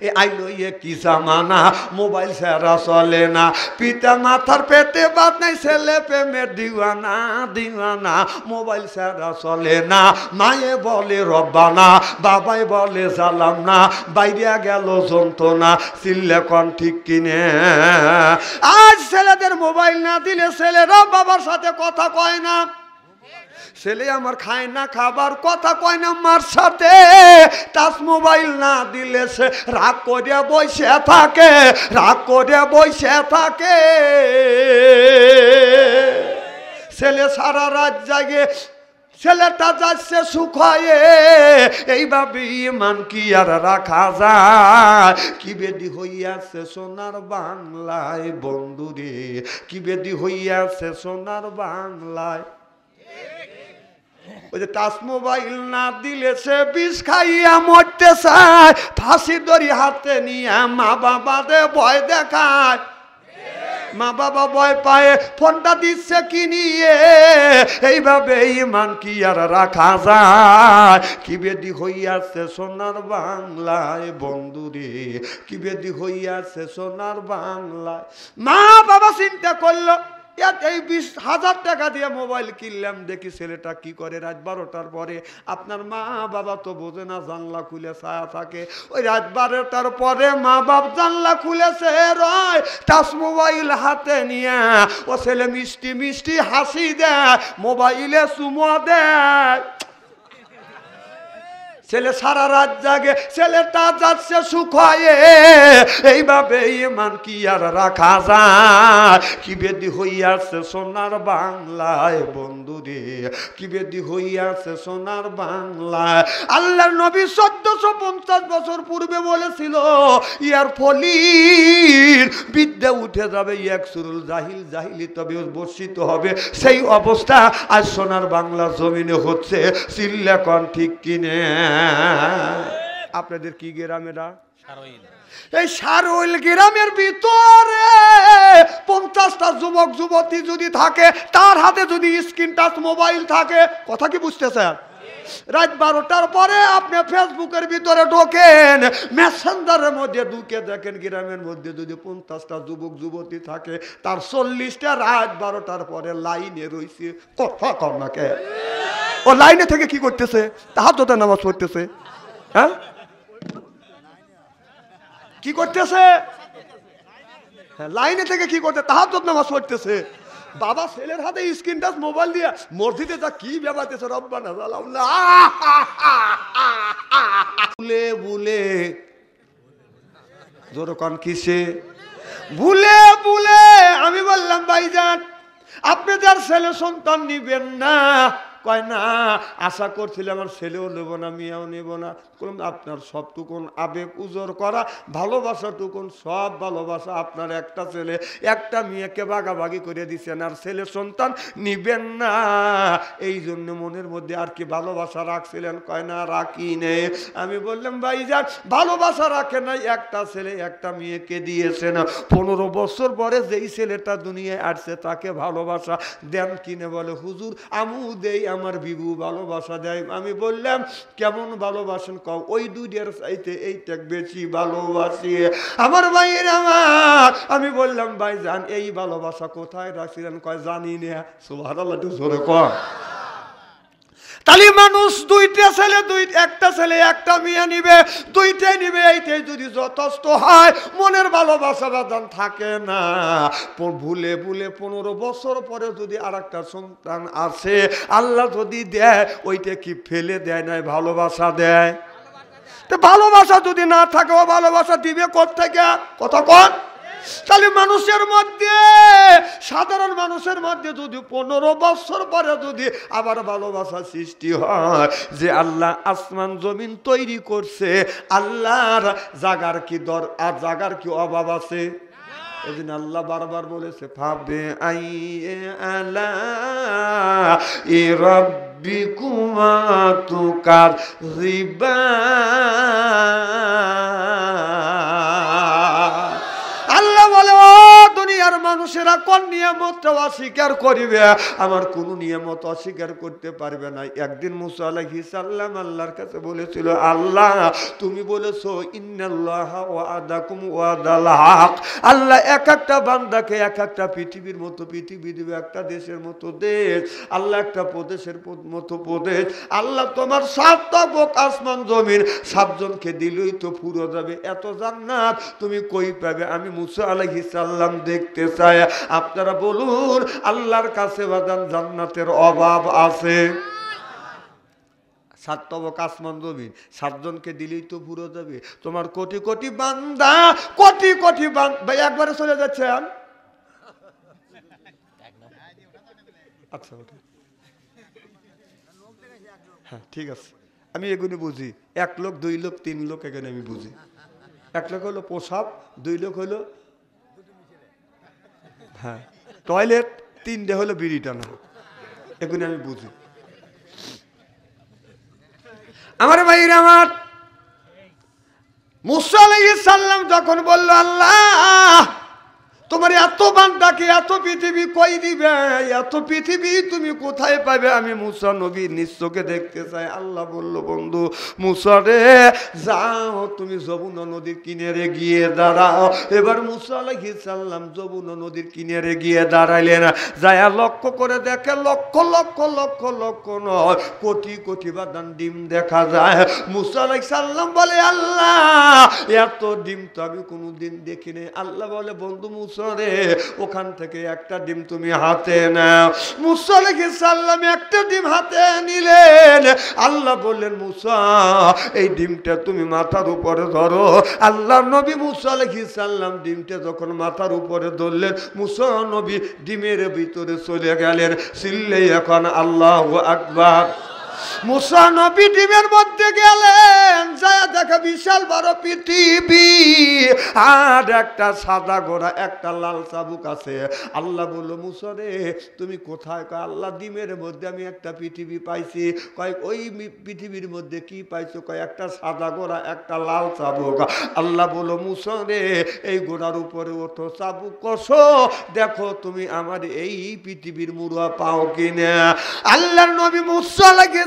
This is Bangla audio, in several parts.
এ আইলো কি জামানা, মোবাইল ছাড়া চলে না। পিতা মাথার পেটে বাদ নাই, ছেলে প্রেমের দিওয়ানা দিওয়ানা, মোবাইল ছাড়া চলে না। মায়ে বলে রব্বানা, বাবাই বলে জালাম না, বাইরে গেল যন্ত্রণা, চিল্লে কন ঠিক কিনে। আজ ছেলেদের মোবাইল না দিলে ছেলেরা বাবার সাথে কথা কয় না। ছেলে আমার খায় না খাবার, কথা কয় না মার সাথে। টাচ মোবাইল না দিলে সে রাগ করে বসে থাকে, রাগ করে বসে থাকে। ছেলে সারা রাত জাগে, ছেলেটা যাচ্ছে শুকায়ে। এইভাবে ইমান কি আর রাখা যায়? কি বেদি হইয়াছে সোনার বাংলায় বন্ধুরে, কি বেদি হইয়াছে সোনার বাংলায়। ওই যে টাচ মোবাইল না দিলে সে বিষ খাইয়া মরতে চায়, ফাঁসি দড়ি হাতে নিয়ে মা বাবাতে ভয় দেখায়। মা বাবা ভয় পায়ে ফোনটা দিচ্ছে কি নিয়ে। এইভাবে ইমান কি আর রাখা যায়? কি বেদি হইয়াছে সোনার বাংলায় বন্ধুরে, কি বেদি হইয়াছে সোনার বাংলায়। মা বাবা চিন্তা করলো, এই 20,000 টাকা দিয়ে মোবাইল কিনলাম, দেখি ছেলেটা কি করে রাত 12টার পরে। আপনার মা বাবা তো বোঝে না, জানলা খুলে ছায়া থাকে। ওই রাত 12টার পরে মা বাপ জানলা খুলেছে রয়, টাচ মোবাইল হাতে নিয়ে ও ছেলে মিষ্টি মিষ্টি হাসি দেয়, মোবাইলে চুমো দেয়। ছেলে সারা রাত জাগে, ছেলেটা যাচ্ছে শুকায়ে। এইভাবে ইমান কি আর রাখা যায়? কি বেদি হইয়াছে সোনার বাংলায় বন্ধুরে, কি বেদি হইয়াছে সোনার বাংলায়। আল্লাহর নবী 1450 বছর পূর্বে বলেছিল, ইয়ার ফলির বিদ্যা উঠে যাবে, এক সুরুল জাহিল জাহিলি তবে বর্ষিত হবে। সেই অবস্থা আজ সোনার বাংলার জমিনে হচ্ছে। চিল্লা কন ঠিক কিনে। আপনাদের কি গ্রামেরা? এই সারোইল গ্রামের ভিতরে 50টা যুবক যুবতী যদি থাকে, তার হাতে যদি স্ক্রিন টাচ মোবাইল থাকে, কথা কি বুঝতেছেন? রাত 12টার পরে আপনি ফেসবুকের ভিতরে ঢোকেন, মেসেঞ্জারের মধ্যে ঢুকে দেখেন গ্রামের মধ্যে যদি 50টা যুবক যুবতী থাকে, তার 40টা রাত 12টার পরে লাইনে রয়েছে। কথা কর না কে? ও লাইনে থেকে কি করতেছে? তাহাজ্জুদের নামাজ পড়তেছে। হ্যাঁ, কি করতেছে? হ্যাঁ, লাইনে থেকে কি করতে? তাহাজ্জুদ নামাজ পড়তেছে। বাবা ছেলের হাতে স্ক্রিন টাচ মোবাইল দিয়া মসজিদে যা কি ব্যাপারতেছে, রব্বানা জালাল্লাহ ভুলে ভুলে জোরকান কিসে ভুলে ভুলে। আমি বললাম ভাইজান, আপনি যার ছেলে সন্তান নিবেন না, কয় না আশা করছিলাম আমার ছেলেও নেব না, মেয়েও নেব না। আপনার সবটুকুন আবেগ উজর করা, ভালোবাসাটুকুন সব ভালোবাসা আপনার একটা ছেলে একটা মেয়েকে ভাগাভাগি করে দিচ্ছেন, আর ছেলে সন্তান নিবেন না। এই জন্য মনের মধ্যে আর কি ভালোবাসা রাখছিলেন? কয় না রাখি নেই। আমি বললাম ভাইজান, ভালোবাসা রাখে নাই, একটা ছেলে একটা মেয়েকে দিয়েছেন। 15 বছর পরে যেই ছেলেটা দুনিয়ায় আসছে তাকে ভালোবাসা দেন কিনে? বলে হুজুর আমু দেই, আমার বিবু ভালোবাসা দেয়। আমি বললাম কেমন ভালোবাসেন? কও ওই দুইটার চাইতে এইটা বেশি ভালোবাসি আমার ভাইয়ের আমার। আমি বললাম ভাইজান এই ভালোবাসা কোথায় রাখছিলেন? কয় জানি না। সুবহানাল্লাহ, একটু জোরে কর। তাহলে মানুষ দুইটা ছেলে একটা ছেলে একটা মেয়ে নিবে, দুইটাই নিবে, এইটাই যদি যথেষ্ট হয়। মনের ভালোবাসা বাঁধান থাকে না। ভুলে ভুলে 15 বছর পরে যদি আর একটা সন্তান আসে, আল্লাহ যদি দেয়, ওইটা কি ফেলে দেয়? নাই, ভালোবাসা দেয়। তো ভালোবাসা যদি না থাকে, ও ভালোবাসা দিবে কোত্থেকে? কথা কন। তাহলে মানুষের মধ্যে, সাধারণ মানুষের মধ্যে যদি 15 বছর পরে যদি আবার ভালোবাসা সৃষ্টি হয়, যে আল্লাহ আসমান জমিন তৈরি করছে, আল্লাহর জাগার কি আর জাগার কি অভাব আছে? এই জন্য আল্লাহ বারবার বলেছে ফাবে আইয়ে আলা ই রাব্বিকুমা তুকাযিবান। আল্লাহ বলে, ও দুনিয়ার দুনিয়ার মানুষেরা কোন নিয়ামতটা অস্বীকার করিবে? আমার কোন নিয়ামত অস্বীকার করতে পারবে না। একদিন মুসা আলাইহিস সালাম আল্লাহর কাছে বলেছিল, আল্লাহ তুমি বলেছো ইন্নাল্লাহা ওয়াদাকুম ওয়াদাল হক, আল্লাহ এক একটা বান্দাকে এক একটা পৃথিবীর মতো পৃথিবী দিবে, একটা দেশের মতো দেশ, আল্লাহ একটা প্রদেশের মতো প্রদেশ। আল্লাহ তোমার 7 তাবক আসমান জমিন 7 জনকে দিলেই তো পুরো যাবে, এত জান্নাত তুমি কই পাবে? আমি মুসা আলাইহিস সালাম দেখতে চাই। আপনারা বলুন আল্লাহর কাছে বাজান জান্নাতের অভাব আছে? 7 তবক আসমান জমিন 7 জনকে দিলেই তো পুরো যাবে। তোমার কোটি কোটি বান্দা, কোটি কোটি বান্দা একবারে চলে যাচ্ছেন। আচ্ছা হ্যাঁ ঠিক আছে, আমি এগুলো বুঝি। 1 লোক 2 লোক 3 লোক এখানে আমি বুঝি। 1 লোক হলো প্রসাব, 2 লোক হলো হ্যাঁ টয়লেট, 3টে হলো বিড়ি টানা, এগুলো আমি বুঝি। আমার ভাইরা আমার, মুসা আলাইহিস সালাম যখন বলল আল্লাহ তোমার এত বান্দাকে এত পৃথিবী কই দিবে, এত পৃথিবী তুমি কোথায় পাবে? আমি মুসা নবী নিশ্চয়কে দেখতে চাই। আল্লাহ বলল, বন্ধু মুসা রে যাও তুমি যমুনা নদীর কিনারে গিয়ে দাঁড়াও। এবার মুসা আলাইহিস সালাম যমুনা নদীর কিনারে গিয়ে দাঁড়াইলেন। যায়া লক্ষ্য করে দেখে লক্ষ লক্ষ লক্ষ লক্ষ নয় কোটি কোটি বাদান ডিম দেখা যায়। মুসা আলাইহিস সালাম বলে আল্লাহ এত ডিম তো আমি কোনোদিন দেখিনি। আল্লাহ বলে, বন্ধু মুসা রে ওখান থেকে একটা ডিম তুমি হাতে নাও। মুসা আলাইহিস সালাম একটা ডিম হাতে নিলেন। আল্লাহ বললেন, মুসা এই ডিমটা তুমি মাথার উপরে ধরো। আল্লাহ নবী মুসা আলাইহিস সালাম ডিমটা যখন মাথার উপরে ধরলেন, মুসা নবী ডিমের ভিতরে চলে গেলেন। চিল্লাই এখন আল্লাহু আকবার। মুসা নবী ডিমের মধ্যে গেলেন, যায় দেখা বিশাল বড় পৃথিবী আর একটা সাদা ঘোড়া, একটা লাল চাবুক আছে। আল্লাহ বলল, মুসা রে তুমি কোথায়? কয় আল্লাহ ডিমের মধ্যে আমি একটা পৃথিবী পাইছি। কয় ওই পৃথিবীর মধ্যে কি পাইছো? কয় একটা সাদা ঘোড়া, একটা লাল চাবুক। আল্লাহ বলল, মুসা রে এই ঘোড়ার উপরে ওঠো, চাবুক কষো, দেখো তুমি আমার এই পৃথিবীর মুড়া পাও কিনা। আল্লাহর নবী মুসা আলাইহিস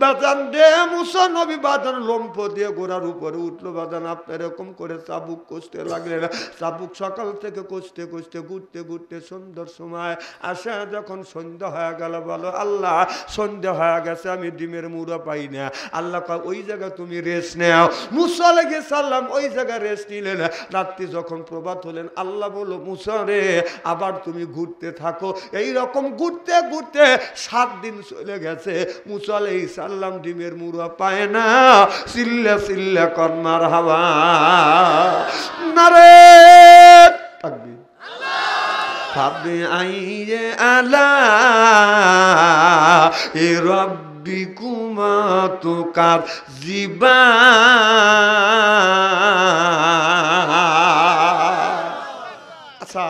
বাজান দে মুসা নবী বাজান লম্ফ দিয়ে ঘোড়ার উপরে উঠলো। বাজান আপনি এরকম করে চাবুক কষতে লাগলেন। চাবুক সকাল থেকে কষতে কষতে ঘুরতে ঘুরতে সন্ধ্যার সময় আসা। যখন সন্ধ্যা হয়ে গেল, বলো আল্লাহ সন্ধ্যা হয়ে গেছে, আমি ডিমের মুড়া পাই না। আল্লাহ কয় ওই জায়গায় তুমি রেস্ট নেও। মুসা আলাইহিস সালাম ওই জায়গায় রেস্ট নিলেন। রাত্রি যখন প্রভাত হলেন, আল্লাহ বলল, মুসা রে আবার তুমি ঘুরতে থাকো। এই রকম ঘুরতে ঘুরতে 7 দিন চলে গেছে। মুসা আলাইহিস সালাম ডিমের মুড়া পায় না। চিল্লা চিল্লা কর মারহাবা, নারে তাকবীর। ফাবি আইয়ে আলা এ রব্বিকুমা তুকাযিবা। আচ্ছা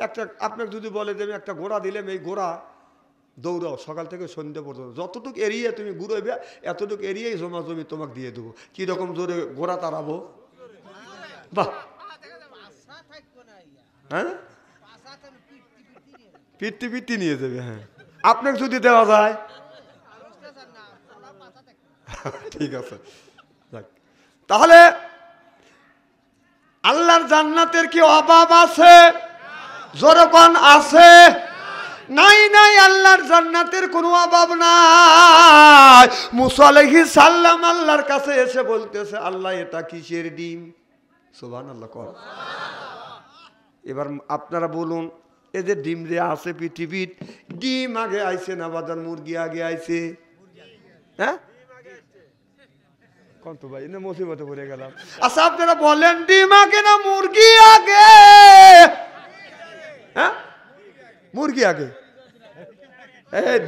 একটা আপনাকে যদি বলে যে আমি একটা ঘোড়া দিলাম, এই ঘোড়া দৌড়াও সকাল থেকে সন্ধ্যা পর্যন্ত, যতটুকু এরিয়া তুমি ঘুরোবে এতটুকু এরিয়াই জমা জমি তোমাকে দিয়ে দেবো। কিরকম জোরে ঘোড়া তাড়াবো? বাহ, হ্যাঁ পিত্তি পিত্তি নিয়ে যাবে। হ্যাঁ আপনাকে যদি দেওয়া যায় ঠিক আছে। তাহলে আল্লাহর জান্নাতের কি অভাব আছে? যেরকম আছে নাই নাই, আল্লাহর জান্নাতের কোনো অভাব নাই। মুসা আলাইহিস সালাম আল্লাহর কাছে এসে বলতেছে, আল্লাহ এটা কিসের ডিম? সুবহানাল্লাহ কর। এবার আপনারা বলুন, এই যে ডিম যে আছে পৃথিবীর, ডিম আগে আইছে না বাজার মুরগি আগে আইছে? হ্যাঁ কত ভাই না মুসিবতে পড়ে গেলাম। আচ্ছা আপনারা বলেন ডিম আগে না মুরগি আগে? হ্যাঁ মুরগি আগে।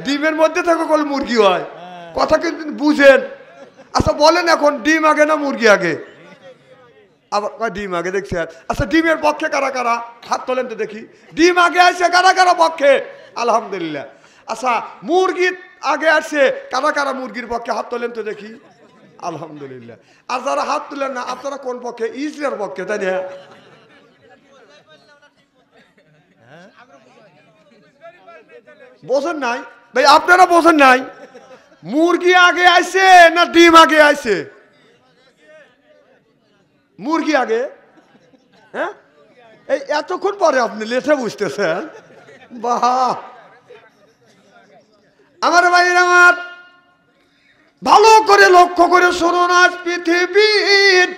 ডিমের মধ্যে থাকা কল মুরগি হয়, কথা কিন্তু বুঝেন। আচ্ছা বলেন এখন ডিম আগে না মুরগি আগে? আবার ডিম আগে দেখছেন। আচ্ছা ডিমের পক্ষে কারা কারা হাত তোলেন তো দেখি। ডিম আগে আসছে কারা কারা পক্ষে? আলহামদুলিল্লাহ। আচ্ছা মুরগি আগে আসছে কারা কারা মুরগির পক্ষে হাত তোলেন তো দেখি। আলহামদুলিল্লাহ। আর যারা হাত তুলেন না আপনারা কোন পক্ষে? ইসরায়েলের পক্ষে, তাই না? বোঝেন নাই ভাই, আপনারা বোঝেন নাই? মুরগি আগে আইছে না ডিম আগে আইছে? মুরগি আগে। হ্যাঁ, এই এতক্ষণ পরে আপনি লেটে বুঝতেছেন। বাহ, আমার ভাইয়ের আমার, ভালো করে লক্ষ্য করে শুনুন। আজ পৃথিবীর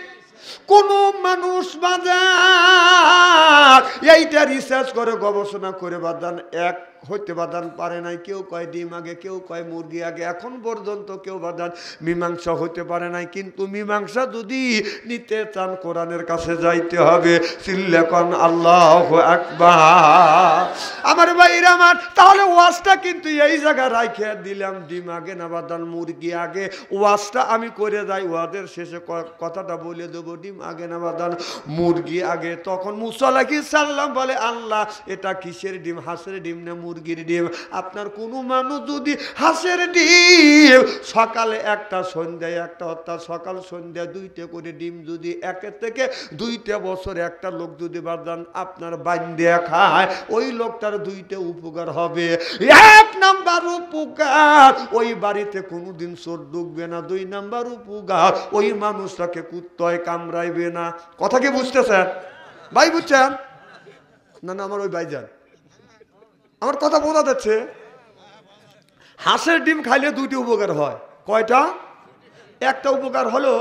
কোন মানুষ বাজার এইটা রিসার্চ করে গবেষণা করে বাদান এক হইতে বাদান পারে নাই। কেউ কয় ডিম আগে, কেউ কয় মুরগি আগে, এখন পর্যন্ত কেউ বাদান মীমাংসা হইতে পারে নাই। কিন্তু মীমাংসা যদি নিতে চান কোরআনের কাছে যাইতে হবে। সিল্লাকন আল্লাহু আকবার। আমার ভাইরা আমার, তাহলে ওয়াজটা কিন্তু এই জায়গায় রাইখে দিলাম, ডিম আগে না বাদান মুরগি আগে। ওয়াজটা আমি করে যাই, ওয়াজের শেষে কথাটা বলে দেবো, ডিম আগে না বাদান মুরগি আগে। তখন মুসা আলাইহিস সালাম বলে, আল্লাহ এটা কিসের ডিম, হাঁসের ডিম না মুরগির ডিম? আপনার কোনো মানুষ যদি হাঁসের ডিম সকালে একটা সন্ধ্যায় একটা, অর্থাৎ সকাল সন্ধ্যা দুইটা করে ডিম যদি একের থেকে 2টা বছর একটা লোক যদি বাদান আপনার বান্ধিয়া খায়, ওই লোকটার 2টা উপকার হবে। 1 নাম্বার উপকার, ওই বাড়িতে কোনোদিন চোর ঢুকবে না। 2 নাম্বার উপকার, ওই মানুষটাকে কুত্তায় কামড়াইবে না। কথা কি বুঝতেছেন ভাই? বুঝছেন না? না আমার ওই ভাইজান, আমার কথা বোঝা যাচ্ছে? হাঁসের ডিম খাইলে 2টি উপকার হয়। কয়টা? একটা উপকার হলো,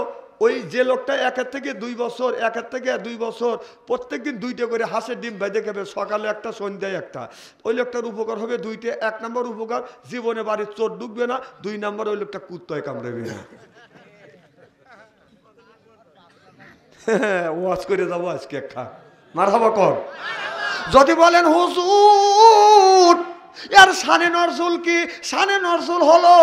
ওই যে লোকটা 1 থেকে 2 বছর, 1 থেকে 2 বছর প্রত্যেকদিন 2টা করে হাঁসের ডিম বেঁধে খাবে, সকালে একটা সন্ধ্যায় একটা, ওই লোকটার উপকার হবে 2টে। 1 নম্বর উপকার, জীবনে বাড়ির চোর ঢুকবে না। 2 নম্বর, ওই লোকটা কুত্তায় কামড়াবে না। ওয়াজ করে যাবো আজকে একটা, মারহাবা কর। যদি বলেন হুজুর এর শানে নজরুল কি? শানে নজরুল হলো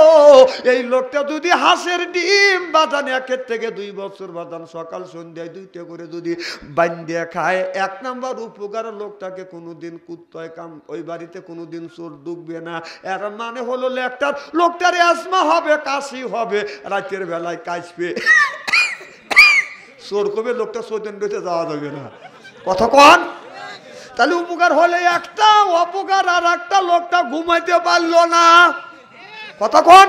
এই লোকটা যদি হাঁসের ডিম বাদান 1 থেকে 2 বছর বাদান সকাল সন্ধ্যায় 2টা করে যদি বান্ধিয়া খায়, 1 নাম্বার উপকার, লোকটাকে কোনোদিন কুত্তায় ওই বাড়িতে কোনোদিন চোর ঢুকবে না। এর মানে হলো লোকটার অ্যাজমা হবে, কাশি হবে, রাতের বেলায় কাশবে, চোর কবে লোকটা চৈতন্যতে যাওয়া যাবে না। কথা কন? তাহলে উপকার হলে একটা, অপকার আর একটা, লোকটা ঘুমাইতে পারলো না। কথা কন?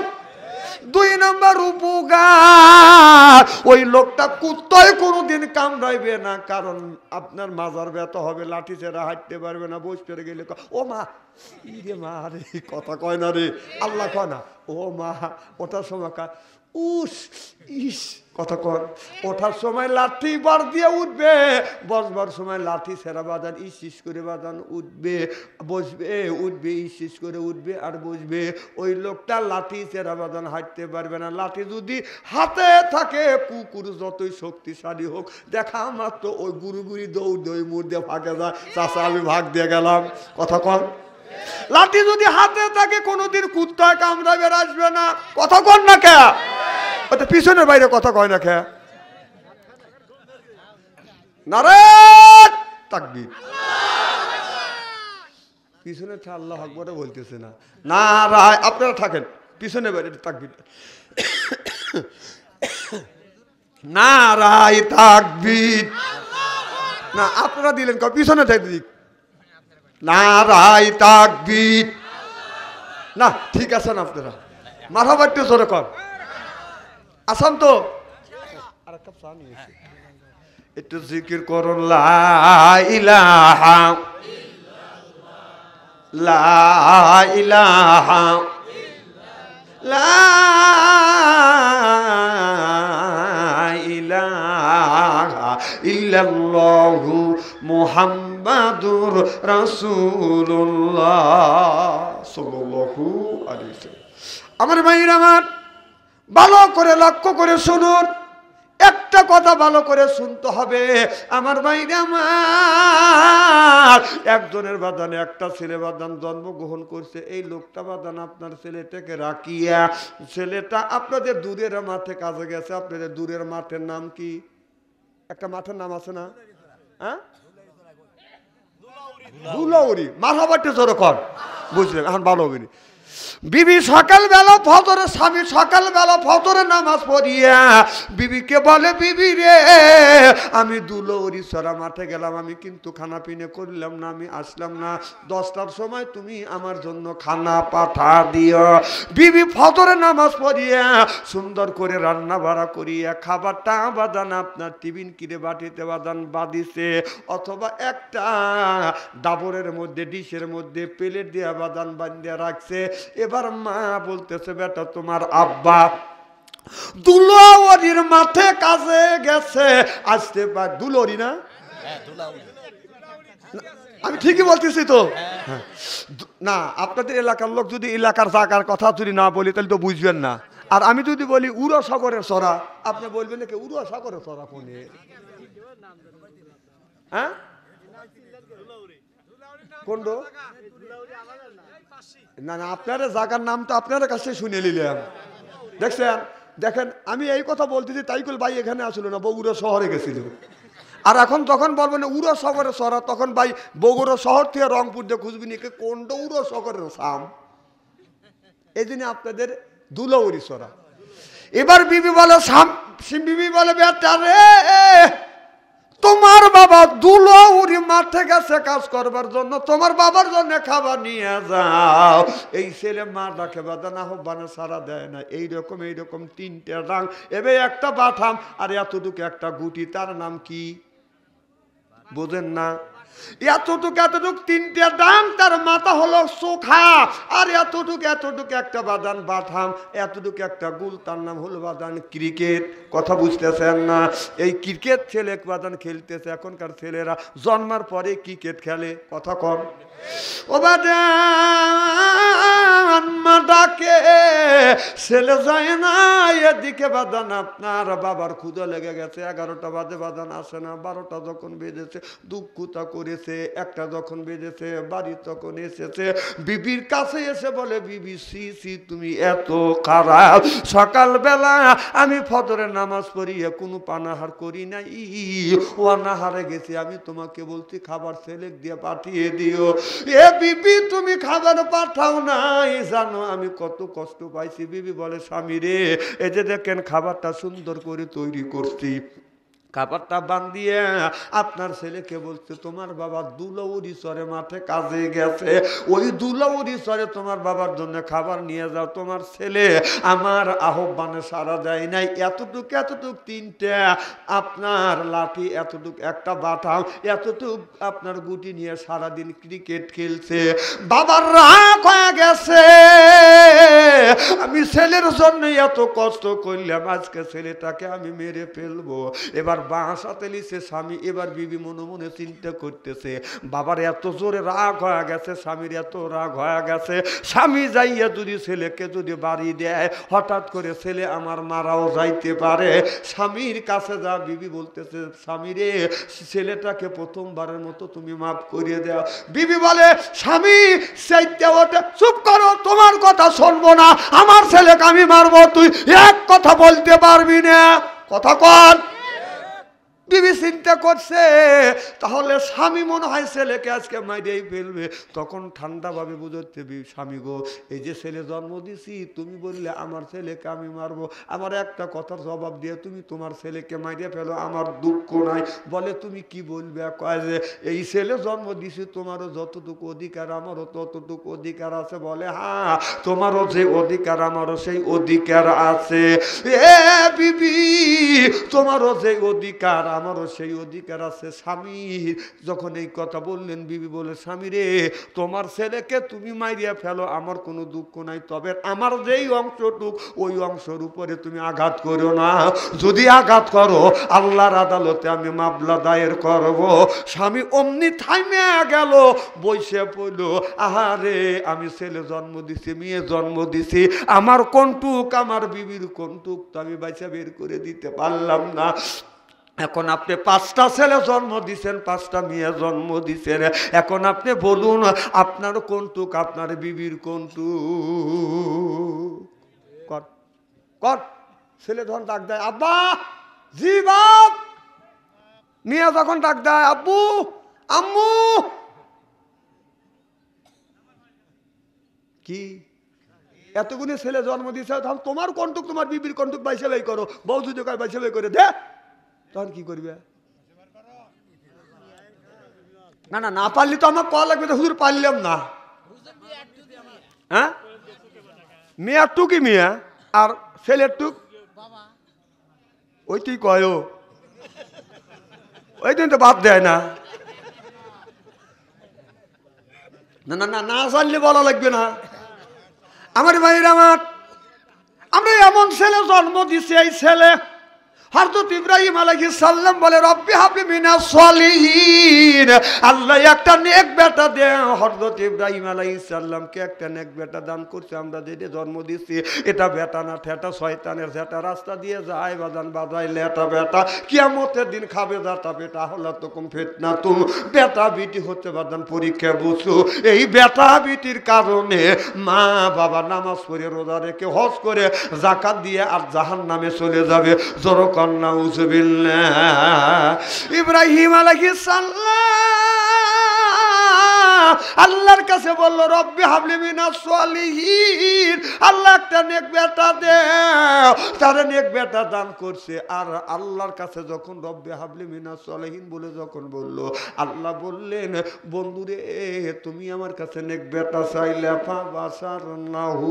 2 নম্বর উপকার, ওই লোকটা কুত্তায় কোনোদিন কামড়াইবে না। কারণ আপনার মাজার ব্যথা হবে, লাঠি ছেড়া হাঁটতে পারবে না, বসে পড়ে গেলে ও মা, ইরে মা রে, কথা কয় না রে, আল্লাহ কয় না, ও মা, ওটার সময় উস ইস, কথা কর। ওঠার সময় লাঠি বার দিয়ে উঠবে, বসবার সময় লাঠি ছেড়া বাদান ইস ইস করে বাদান উঠবে, বসবে উঠবে, ইস ইস করে উঠবে আর বসবে। ওই লোকটা লাঠি ছেড়া বাদান হাঁটতে পারবে না। লাঠি যদি হাতে থাকে, কুকুর যতই শক্তিশালী হোক, দেখা মাত্র ওই গুড়ি দৌড় দিয়ে ওই মুড় দিয়ে ফাঁকে যায়, চাষা আমি ভাগ দিয়ে গেলাম। কথা কর? লাঠি যদি হাতে থাকে কোনোদিন কুত্তায় কামড়াবে আসবে না। কথা কর না কে? ওটা পিছনের বাইরে কথা কয় না কে? নারায়ণ তাকবীর। পিছনে আল্লাহু আকবার বলতেছে না, নারায়, আপনারা থাকেন পিছনে বাইরে তাকবীর। নারায় তাকবীর। না আপনারা দিলেন, পিছনে থাকতে দিক। নারায় তাকবীর। না ঠিক আছে না, আপনারা মাথা বাড়তে জোরে কর। আসাম তো আর একটা চা নিয়ে এসে একটু জিকির করুন, লা ইলাহা লা ইলাহা লা ইলাহা ইল্লাল্লাহু মুহাম্মাদুর রাসূলুল্লাহ সাল্লাল্লাহু আলাইহি ওয়াসাল্লাম। আমার ভাইরা আমার, ভালো করে লক্ষ্য করে শুনুন, একটা কথা ভালো করে শুনতে হবে আমার ভাইরা আমার। একজনের বাদানে একটা ছেলে বাদান জন্মগ্রহণ করছে, এই লোকটা বাদান আপনার ছেলেটাকে রাখিয়া, ছেলেটা আপনাদের দূরের মাঠে কাজে গেছে। আপনাদের দূরের মাঠের নাম কি? একটা মাঠের নাম আছে না? হ্যাঁ, ধুলাউড়ি। মাথাবাটে জোরে কর, বুঝলেন? এখন ভালো হবে। বিবি সকালবেলা ফজরে, স্বামী সকালবেলা ফজরে নামাজ পড়িয়া বিবিকে বলে, বিবি রে আমি দুলৌরি সরা মাঠে গেলাম, আমি কিন্তু খানা পিনে করলাম না, আমি আসলাম না, 10টার সময় তুমি আমার জন্য খানা পাঠা দিও। বিবি ফজরে নামাজ পড়িয়া সুন্দর করে রান্না বাড়া করিয়া খাবারটা বাদান আপনার টিফিন কিনে বাটিতে বাদান বাদিছে, অথবা একটা ডাবরের মধ্যে ডিশের মধ্যে প্লেট দিয়া বাদান বান্ধিয়া রাখছে। এবার মা বলতেছে, বেটা তোমার আব্বা দুলাওয়ারির মাঠে কাজে গেছে, আসতে পার। দুলরি না, আমি ঠিকই বলতেছি তো? না, আপনাদের এলাকার লোক যদি এলাকার জায়গার কথা যদি না বলি তাহলে তো বুঝবেন না। আর আমি যদি বলি উড়ো সাগরের সরা, আপনি বলবেন নাকি উড়ো সাগরের সরা কোনে? হ্যাঁ, কোন? না না, আপনারা জায়গার নাম তো আপনার কাছে শুনে নিলাম। দেখছেন, দেখেন আমি এই কথা বলতেছি, তাইকুল ভাই এখানে আসলো না, বগুড়া শহরে গেছিল। আর এখন তখন বলবেন উড়ো শহরের সরা, তখন ভাই বগুড়া শহর থেকে রংপুর দিয়ে খুঁজবি নাকি কোনটা উড়ো শহরের সাম। এই জন্য আপনাদের দুলৌরি সরা। এবার বিবি বলে, বিবি বলে, বেটা রে তোমার বাবা দুলৌরি মাঠে গেছে কাজ করবার জন্য, তোমার বাবার জন্য খাবার নিয়ে যাও। এই ছেলে মা ডাকে বাদান আহ্বানে সারা দেয় না। এইরকম 3টে রাং, এবার একটা বাথাম আর এতটুকু একটা গুটি, তার নাম কি বোঝেন না? এতটুকু 3টে ডাং, তার মাথা হলো চোখা, আর এতটুকু একটা বাদান বাথাম, এতটুকু একটা গুল, তার নাম হলো বাদান ক্রিকেট। কথা বুঝতেছেন না? এই ক্রিকেট ছেলে বাদান খেলতেছে। এখনকার ছেলেরা জন্মার পরে ক্রিকেট খেলে। কথা কম। ও বাদান মা ডাকে, ছেলে যায় না এদিকে বাদান আপনার বাবার ক্ষুধা লেগে গেছে, 11টা বাজে বাদান আসে না, 12টা যখন বেজেছে দুঃখতা করেছে, 1টা যখন বেজেছে বাড়ি তখন এসেছে, বিবির কাছে এসে বলে, বিবি সি সি তুমি এত খারাপ, সকালবেলা আমি ফজরের নামাজ পড়িয়ে কোনো পানাহার করি নাই, অনাহারে গেছি, আমি তোমাকে বলছি খাবার ছেলে দিয়ে পাঠিয়ে দিও। এ বিবি তুমি খাবার পাঠাও নাই, জানো আমি কত কষ্ট পাইছি। বিবি বলে, স্বামী রে এই যে দেখেন খাবারটা সুন্দর করে তৈরি করছি, খাবারটা বান্ধিয়ে আপনার ছেলেকে বলছে তোমার বাবা দুলৌরি চরে মাঠে কাজে গেছে, ওই দুলৌরি চরে তোমার বাবার জন্য খাবার নিয়ে যাও। তোমার ছেলে আমার আহ্বানে সাড়া দেয় নাই। এতটুক 3টে আপনার লাঠি, এতটুক একটা বাটাম, এতটুক আপনার গুটি নিয়ে সারাদিন ক্রিকেট খেলছে। বাবার রাগ হয়ে গেছে, আমি ছেলের জন্য এত কষ্ট করলাম, আজকে ছেলেটাকে আমি মেরে ফেলবো। এবার বাঁশ হাতে নিছে স্বামী। এবার বিবি মনে মনে চিন্তা করতেছে, বাবার এত জোরে রাগ হয়ে গেছে, স্বামীর এত রাগ হয়ে গেছে, স্বামী যাইয়া যদি ছেলেকে যদি বাড়ি দেয়, হঠাৎ করে ছেলে আমার মারাও যাইতে পারে। স্বামীর কাছে যা বিবি বলতেছে, স্বামী রে ছেলেটাকে প্রথমবারের মতো তুমি মাফ করিয়ে দাও। বিবি বলে, স্বামী চাইতে ওঠে, চুপ করো, তোমার কথা শুনবো না, আমার ছেলেকে আমি মারবো, তুই এক কথা বলতে পারবি না। কথা কর। বিবি চিন্তা করছে, তাহলে স্বামী মনে হয় ছেলেকে আজকে মাইরেই ফেলবে। তখন ঠান্ডাভাবে বুঝতে, স্বামী গো এই যে ছেলে জন্ম দিছি, তুমি বললে আমার ছেলেকে আমি মারবো, আমার একটা কথার জবাব দিয়ে তুমি তোমার ছেলেকে মাইরে ফেলো, আমার দুঃখ নাই। বলে, তুমি কি বলবে? কয় যে এই ছেলে জন্ম দিছি, তোমারও যতটুকু অধিকার আমারও ততটুকু অধিকার আছে। বলে, হ্যাঁ তোমারও যে অধিকার আমারও সেই অধিকার আছে। এ বিবি তোমারও যে অধিকার আমারও সেই অধিকার আছে। স্বামী যখন এই কথা বললেন, বিবি বলে, স্বামী রে তোমার ছেলেকে তুমি মাইরিয়া ফেলো, আমার কোনো দুঃখ নাই, তবে আমার যেই অংশটুক ওই অংশের উপরে তুমি আঘাত করো না। যদি আঘাত করো আল্লাহর আদালতে আমি মামলা দায়ের করব। স্বামী অমনি থাইমে গেল, বসে পড়ল। আহারে আমি ছেলে জন্ম দিছি, মেয়ে জন্ম দিছি, আমার কোনটুক আমার বিবির কোনটুক তো আমি বাইসা বের করে দিতে পারলাম না। এখন আপনি 5টা ছেলে জন্ম দিছেন, 5টা মেয়ে জন্ম দিছেন, এখন আপনি বলুন আপনার কোনটুক আপনার বিবির কোনটুক? কর কর। ছেলে যখন ডাক দেয় আব্বা, জি বাপ, মেয়ে যখন ডাক দেয় আব্বু আম্মু, কি এতগুলি ছেলে জন্ম দিয়েছে, তখন তোমার কণ্টক তোমার বিবির কণ্টক বাইসে বাই করো, বউ যদি কয় বাইসে বাই করে দে, তখন কি করবে? না না, না পারলে তো আমার কল লাগবে, তো হুজুর পারলাম না। হ্যাঁ, মেয়ার টুকি মিয়া আর ছেলের টুক ওই তুই কয়, ওই দিন তো বাদ দেয় না। না না না, না জানলে বলা লাগবে না। আমার ভাইরা আমার, আমরা এমন ছেলে জন্ম দিছি, এই ছেলে হযরত ইব্রাহিম আলাইহিস সালাম বলে রব্বি হাবলি মিনাস সলিহিন, আল্লাহ একটা নেক বেটা দে। হযরত ইব্রাহিম আলাইহিস সালামকে একটা নেক বেটা দান করছে। আমরা যেটা জন্ম দিছি এটা বেটা না ঠেটা, শয়তানের যেটা রাস্তা দিয়ে যায় বাজান বাজায় লেটা বেটা, কিয়ামতের দিন খাবে যাটা বেটা হলা তখন ফিতনা তুম। বেটা বিটি হচ্ছে বাজান পরীক্ষা বুঝছো। এই বেটা বিটির কারণে মা বাবা নামাজ পড়ে রোজা রেখে হজ করে যাকাত দিয়ে আর জাহান্নামে চলে যাবে। জোরক ইব্রাহিম আলাইহিস সালাম আল্লাহর কাছে বলল রব্বি হাবলি মিনাস সলিহিন, আল্লাহ একটা নেক বেটা দে। তার নেক বেটা দান করছে। আর আল্লাহর কাছে যখন রব্বি হাবলি মিনাস সলিহিন বলে যখন বলল, আল্লাহ বললেন বন্ধুরে তুমি আমার কাছে নেক বেটা চাইলে ফাবাসারনাহু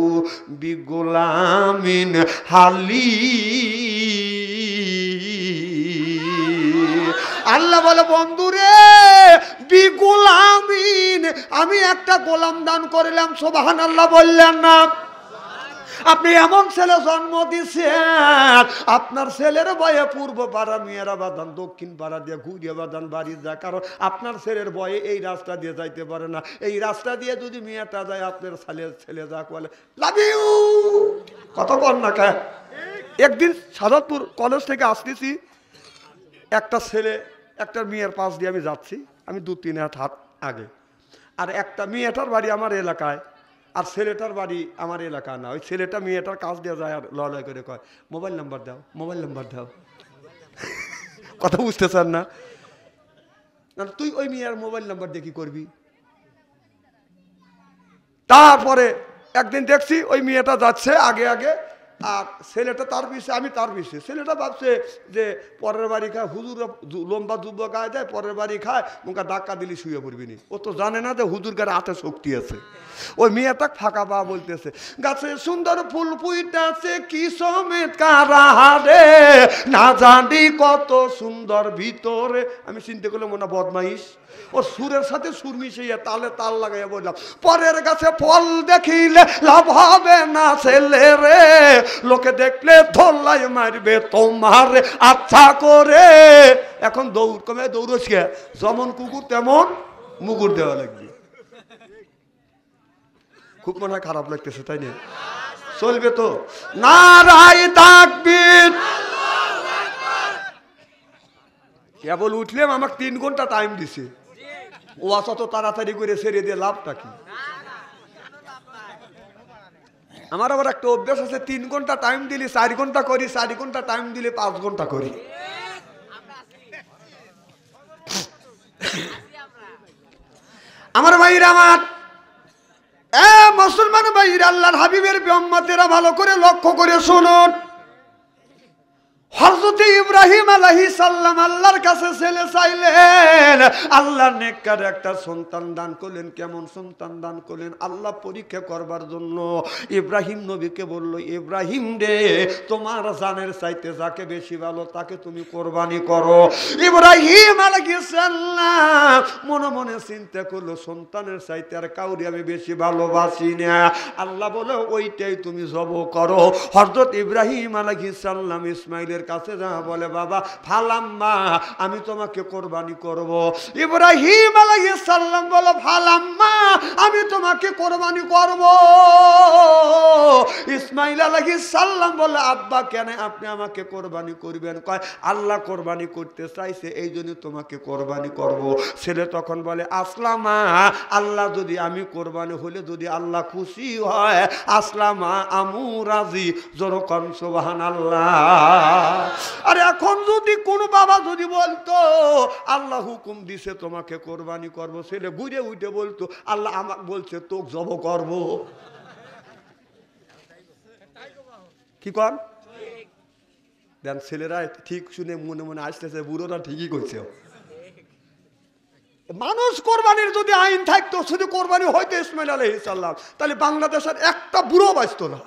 বিগুলামিন হালি। আল্লাহ বলে বন্ধুরে বিগুলামিন, আমি একটা গোলাম দান করিলাম। সুবহানাল্লাহ বললেন না? আপনি এমন ছেলে জন্ম দিচ্ছেন, আপনার ছেলের বয়ে পূর্ব পাড়া মেয়েরা বাদান দক্ষিণ পাড়া দিয়ে ঘুরিয়ে বাদান বাড়ি যায়, কারণ আপনার ছেলের বয়ে এই রাস্তা দিয়ে যাইতে পারে না। এই রাস্তা দিয়ে যদি মেয়েটা যায়, আপনার ছেলে যাক বলে লাভ ইউ, কত কর না খায়। একদিন সাজাদপুর কলেজ থেকে আসতেছি, একটা ছেলে একটা মেয়ের পাশ দিয়ে আমি যাচ্ছি, আমি 2-3 হাত আগে, আর একটা মেয়েটার বাড়ি আমার এলাকায় আর ছেলেটার বাড়ি আমার এলাকা না। ওই ছেলেটা মেয়েটার কাজ দিয়ে যায় আর লয় করে কয় মোবাইল নাম্বার দাও, মোবাইল নাম্বার দাও। কথা বুঝতেছেন না? তুই ওই মেয়ের মোবাইল নাম্বার দিয়ে কি করবি? তারপরে একদিন দেখছি ওই মেয়েটা যাচ্ছে আগে আগে, আর ছেলেটা তার পিছে, আমি তার পিছে। ছেলেটা ভাবছে যে পরের বাড়ি খায়, হুজুর লম্বা যুব গায়ে দেয়, পরের বাড়ি খায়, মুখা ধাক্কা দিলি শুয়ে পড়বি নি। ও তো জানে না যে হুজুর গায়ে হাতে শক্তি আছে। ওই মেয়েটা ফাঁকা পা বলতেছে গাছে সুন্দর ফুল ফুইটাছে কি সমেত কারাহারে, না জানি কত সুন্দর ভিতরে। আমি চিন্তা করলাম মনে বদমাইশ, ওর সুরের সাথে সুর মিশিয়ে তালে তাল লাগাইয়া বললাম পরের গাছে ফল দেখিলে লাভ হবে না ছেলে রে, লোকে দেখলে ধরলাই মারবে তোমার আচ্ছা করে। এখন দৌড় কমে দৌড়স কে, যেমন কুকুর তেমন মুগুর দেওয়া লাগবে। খুব মনে হয় খারাপ লাগতেছে, তাই না? চলবে তো? নারায়ে তাকবীর। কেবল উঠলাম, আমাকে 3 ঘন্টা টাইম দিছে। ও অত তাড়াতাড়ি করে ছেড়ে দিয়ে লাভটা কি? আমার আবার একটা অভ্যাস আছে, 3 ঘন্টা টাইম দিলে 4 ঘন্টা করি, 4 ঘন্টা টাইম দিলে 5 ঘন্টা করি। আমার ভাইরা আমার, মুসলমান ভাইরা, আল্লাহর হাবিবের উম্মতেরা ভালো করে লক্ষ্য করে শুনুন। হযরত ইব্রাহিম আলাইহিস সালাম আল্লাহর কাছে ছেলে চাইলেন, আল্লাহ নেককার একটা সন্তান দান করলেন। কেমন সন্তান দান করলেন? আল্লাহ পরীক্ষা করবার জন্য ইব্রাহিম নবীকে বলল, ইব্রাহিম রে, তোমার জানের চাইতে যাকে বেশি ভালো তাকে তুমি কোরবানি করো। ইব্রাহিম আলাইহিস সালাম মনে মনে চিন্তা করলো, সন্তানের চাইতে আর কাউরি আমি বেশি ভালোবাসি না। আল্লাহ বলে ওইটাই তুমি জব করো। হযরত ইব্রাহিম আলাইহিস সালাম ইসমাইলের কাছে যা বলে, বাবা ফালাম্মা, আমি তোমাকে কোরবানি করব। ইব্রাহিম আলাইহিস সালাম বলে, ফালাম্মা, আমি তোমাকে কোরবানি করব। ইসমাইল আলাইহিস সালাম বলে, আব্বা কেন আপনি আমাকে কোরবানি করবেন? কয় আল্লাহ কোরবানি করতে চাইছে, এই জন্য তোমাকে কোরবানি করব। ছেলে তখন বলে, আসলামা, আল্লাহ যদি আমি কোরবানি হলে যদি আল্লাহ খুশি হয়, আসলামা আমু রাজি। জোরকন সুবহানাল্লাহ। আর এখন যদি কোন বাবা যদি বলতো আল্লাহ হুকুম দিছে তোমাকে কোরবানি করব, ছেলে ঘুরে উঠে বলতো আল্লাহ আমাকে বলছে তোকে জব করব। কি কন দেন ছেলেরা ঠিক শুনে মনে মনে আসতেছে বুড়োরা ঠিকই করছে মানুষ কোরবানির যদি আইন থাকতো শুধু কোরবানি হইতো ইসমাইল আলাইহিস সালাম তাহলে বাংলাদেশের একটা বুড়ো বাঁচতো না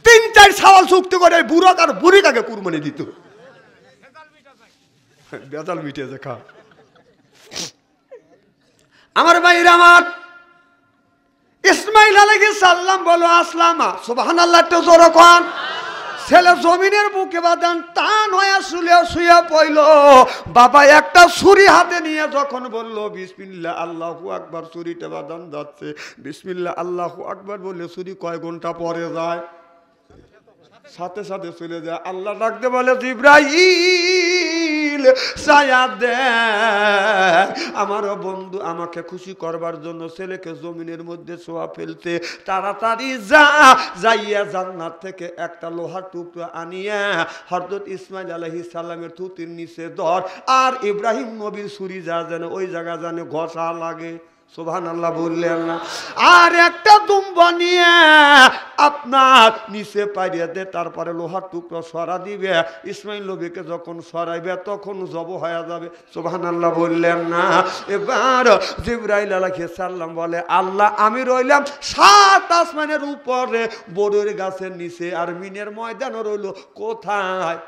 3-4 সওয়াল চুক্তি করে বুড়ো আর বুড়িটাকে কুরবানি দিত বেজাল মিটে দেখা আমার ভাইরা আমার ইসমাইল আলাইহিস সালাম বলো আসলামা সুবহানাল্লাহ তো জোরে কোন ছেলে জমিনের বুকে বাদান টান হয়ে শুয়ে পড়ল বাবা একটা ছুরি হাতে নিয়ে যখন বলল বিসমিল্লাহ আল্লাহু আকবার ছুরিটা বাদান যাচ্ছে বিসমিল্লাহ আল্লাহু আকবার বললে ছুরি কয় ঘন্টা পরে যায় সাথে সাথে চলে যায় আল্লাহ ডাকতে বলে জিবরাইল ছায়া দে আমার বন্ধু আমাকে খুশি করবার জন্য ছেলেকে জমিনের মধ্যে ছোঁয়া ফেলতে তাড়াতাড়ি যাইয়া জান্নাত থেকে একটা লোহার টুকরো আনিয়া হযরত ইসমাইল আলাইহিস সালামের থুতির নিচে ধর আর ইব্রাহিম নবীর ছুরি যা যেন ওই জায়গা যেন ঘষা লাগে সুবহানাল্লাহ বললেন না আর একটা দুম্বা নিয়ে আপনার নিচে পাইয়ে দে তারপরে লোহার টুকরো সরা দিবে ইসমাইল নবীকে যখন সরাইবে তখন জব হয়ে যাবে সুবহানাল্লাহ বললেন না এবার জিবরাইল আলাইহিস সালাম বলে আল্লাহ আমি রইলাম 7 আসমানের উপরে বড়ের গাছের নিচে আর মিনের ময়দান রইল কোথায়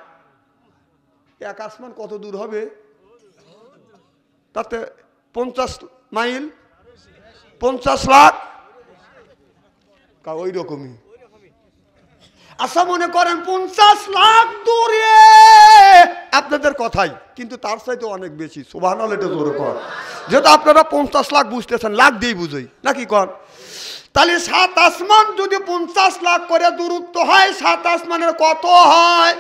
এক আসমান কত দূর হবে তাতে 50 মাইল 50 লাখ ওই রকমই আচ্ছা মনে করেন 50 লাখ দূরে আপনাদের কথাই কিন্তু তার চাইতে অনেক বেশি সুবহানাল্লাহ এটা জোরে কর যেটা আপনারা 50 লাখ বুঝতেছেন লাখ দিয়ে বুঝই নাকি কর তাহলে 7 আসমান যদি 50 লাখ করে দূরত্ব হয় 7 আসমানের কত হয়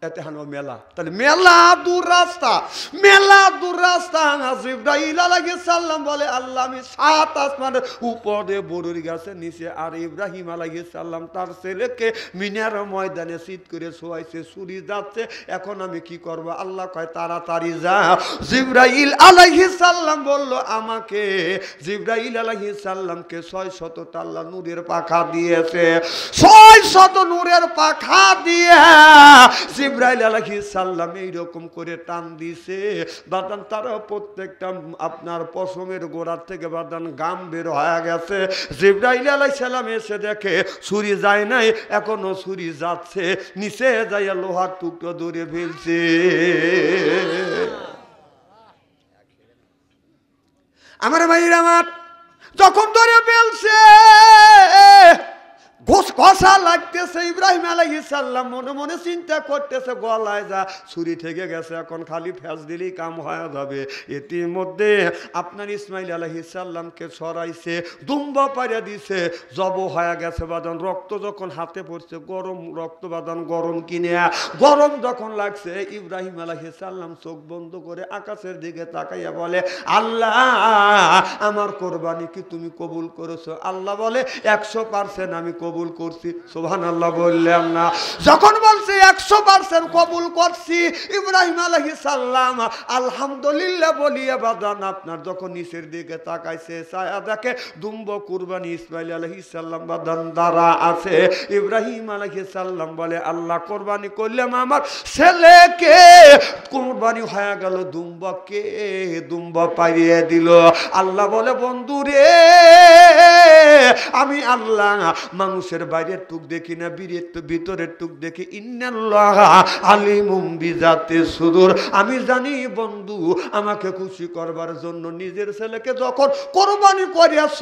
এতে হানো মেলা তাহলে মেলা দূর রাস্তা জিবরাইল আলাইহিস সালাম বলে আল্লাহ আমি 7 আসমানের উপরে বড়ুর গাছের নিচে আর ইব্রাহিম আলাইহিস সালাম তার ছেলেকে মিনার ময়দানে শীত করে শোয়াইছে ছুরি যাচ্ছে এখন আমি কি করব আল্লাহ কয় তাড়াতাড়ি যা জিবরাইল আলাইহিস সালাম বলল আমাকে জিবরাইল আলাইহিস সালামকে 600 আল্লাহ নূরের পাখা দিয়েছে 600 নূরের পাখা দিয়ে জিবরাইল আলাইহিস সালাম এইরকম করে টান দিছে বাদান তারা প্রত্যেকটা আপনার পশমের গোড়ার থেকে বাদান গাম বের হয়ে গেছে জিবরাইল আলাইহিস সালাম এসে দেখে ছুরি যায় নাই এখনো ছুরি যাচ্ছে নিচে যাইয়া লোহার টুকরো ধরে ফেলছে আমার ভাইরা আমার যখন ধরে ফেলছে ঘষা লাগতেছে ইব্রাহিম আলাইহিস সালাম মনে মনে চিন্তা করতেছে গলায় যা ছুরি থেকে গেছে এখন খালি ফেস দিলেই কাম হয়ে যাবে ইতিমধ্যে আপনার ইসমাইল আলাইহিস সালামকে ছড়াইছে দুম্বা পাড়িয়ে দিছে জব হয়ে গেছে বাদান রক্ত যখন হাতে পড়ছে গরম রক্ত বাদান গরম কিনে গরম যখন লাগছে ইব্রাহিম আলাইহিস সালাম চোখ বন্ধ করে আকাশের দিকে তাকাইয়া বলে আল্লাহ আমার কোরবানি কি তুমি কবুল করেছো আল্লাহ বলে 100% আমি কবুল করছি সুবহানাল্লাহ বললাম না যখন বলছে 100% কবুল করছি ইব্রাহিম আলাইহিস সালাম আলহামদুলিল্লাহ বলিয়া বাদান আপনার যখন নিচের দিকে তাকাইছে ছায়া দেখে দুম্ব কুরবানি ইসমাইল আলাইহিস সালাম বাদান দ্বারা আছে ইব্রাহিম আলাইহিস সালাম বলে আল্লাহ কোরবানি করলাম আমার ছেলেকে কুরবানি হয়ে গেল দুম্বকে দুম্ব পাইয়ে দিল আল্লাহ বলে বন্ধু রে আমি আল্লাহ মানুষের বাইরের টুক দেখি না ভিতরের টুক দেখি ইন্নাল্লাহ আলিমুম বিজাতি সুদূর আমি জানি বন্ধু আমাকে খুশি করবার জন্য নিজের ছেলেকে যখন কোরবানি করিয়া